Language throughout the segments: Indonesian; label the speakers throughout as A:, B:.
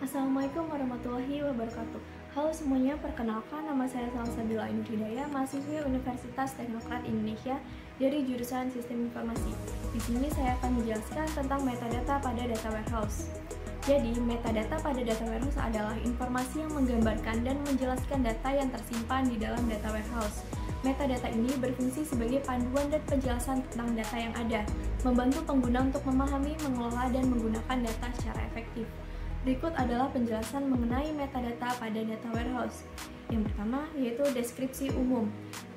A: Assalamualaikum warahmatullahi wabarakatuh. Halo semuanya, perkenalkan nama saya Salsabila Ainur Hidayah, mahasiswi Universitas Teknokrat Indonesia dari jurusan Sistem Informasi. Di sini saya akan menjelaskan tentang metadata pada data warehouse. Jadi, metadata pada data warehouse adalah informasi yang menggambarkan dan menjelaskan data yang tersimpan di dalam data warehouse. Metadata ini berfungsi sebagai panduan dan penjelasan tentang data yang ada, membantu pengguna untuk memahami, mengelola, dan menggunakan data secara efektif. Berikut adalah penjelasan mengenai metadata pada data warehouse. Yang pertama yaitu deskripsi umum.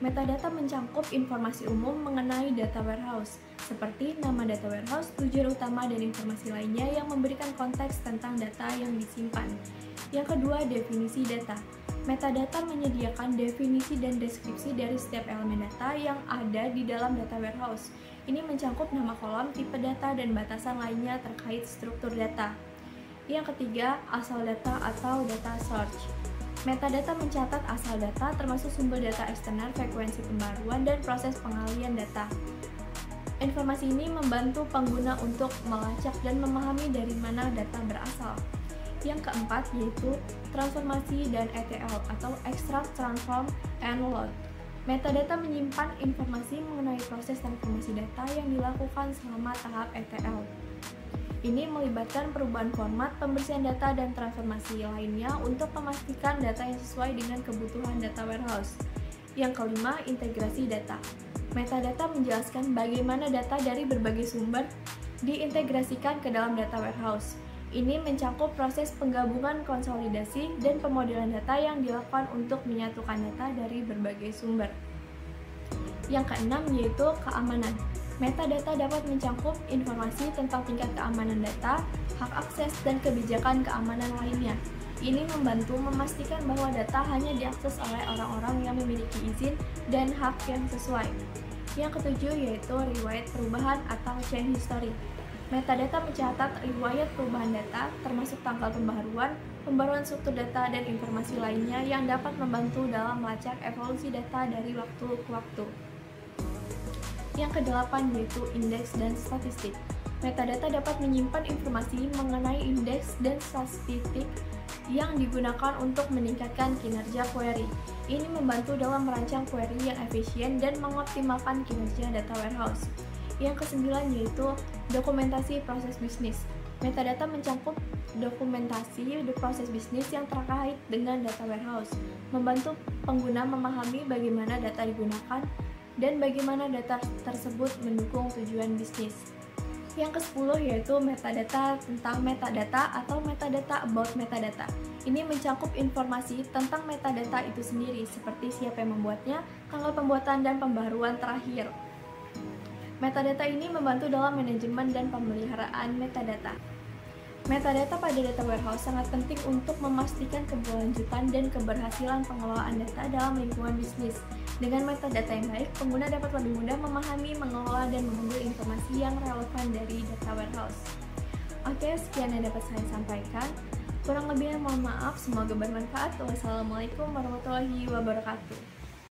A: Metadata mencangkup informasi umum mengenai data warehouse, seperti nama data warehouse, tujuan utama, dan informasi lainnya yang memberikan konteks tentang data yang disimpan. Yang kedua, definisi data. Metadata menyediakan definisi dan deskripsi dari setiap elemen data yang ada di dalam data warehouse. Ini mencangkup nama kolom, tipe data, dan batasan lainnya terkait struktur data. Yang ketiga, asal data atau data source. Metadata mencatat asal data termasuk sumber data eksternal, frekuensi pembaruan, dan proses pengalian data. Informasi ini membantu pengguna untuk melacak dan memahami dari mana data berasal. Yang keempat yaitu transformasi dan ETL atau extract, transform, and load. Metadata menyimpan informasi mengenai proses transformasi data yang dilakukan selama tahap ETL. Ini melibatkan perubahan format, pembersihan data, dan transformasi lainnya untuk memastikan data yang sesuai dengan kebutuhan data warehouse. Yang kelima, integrasi data. Metadata menjelaskan bagaimana data dari berbagai sumber diintegrasikan ke dalam data warehouse. Ini mencakup proses penggabungan, konsolidasi, dan pemodelan data yang dilakukan untuk menyatukan data dari berbagai sumber. Yang keenam yaitu keamanan. Metadata dapat mencangkup informasi tentang tingkat keamanan data, hak akses, dan kebijakan keamanan lainnya. Ini membantu memastikan bahwa data hanya diakses oleh orang-orang yang memiliki izin dan hak yang sesuai. Yang ketujuh yaitu riwayat perubahan atau change history. Metadata mencatat riwayat perubahan data, termasuk tanggal pembaruan struktur data, dan informasi lainnya yang dapat membantu dalam melacak evolusi data dari waktu ke waktu. Yang kedelapan yaitu indeks dan statistik. Metadata dapat menyimpan informasi mengenai indeks dan statistik yang digunakan untuk meningkatkan kinerja query. Ini membantu dalam merancang query yang efisien dan mengoptimalkan kinerja data warehouse. Yang kesembilan yaitu dokumentasi proses bisnis. Metadata mencangkup dokumentasi proses bisnis yang terkait dengan data warehouse, membantu pengguna memahami bagaimana data digunakan dan bagaimana data tersebut mendukung tujuan bisnis. Yang ke-10 yaitu metadata tentang metadata atau metadata about metadata. Ini mencakup informasi tentang metadata itu sendiri, seperti siapa yang membuatnya, tanggal pembuatan, dan pembaruan terakhir. Metadata ini membantu dalam manajemen dan pemeliharaan metadata. Metadata pada data warehouse sangat penting untuk memastikan keberlanjutan dan keberhasilan pengelolaan data dalam lingkungan bisnis. Dengan metadata yang baik, pengguna dapat lebih mudah memahami, mengelola, dan mengambil informasi yang relevan dari data warehouse. Oke, sekian yang dapat saya sampaikan. Kurang lebihnya mohon maaf, semoga bermanfaat. Wassalamualaikum warahmatullahi wabarakatuh.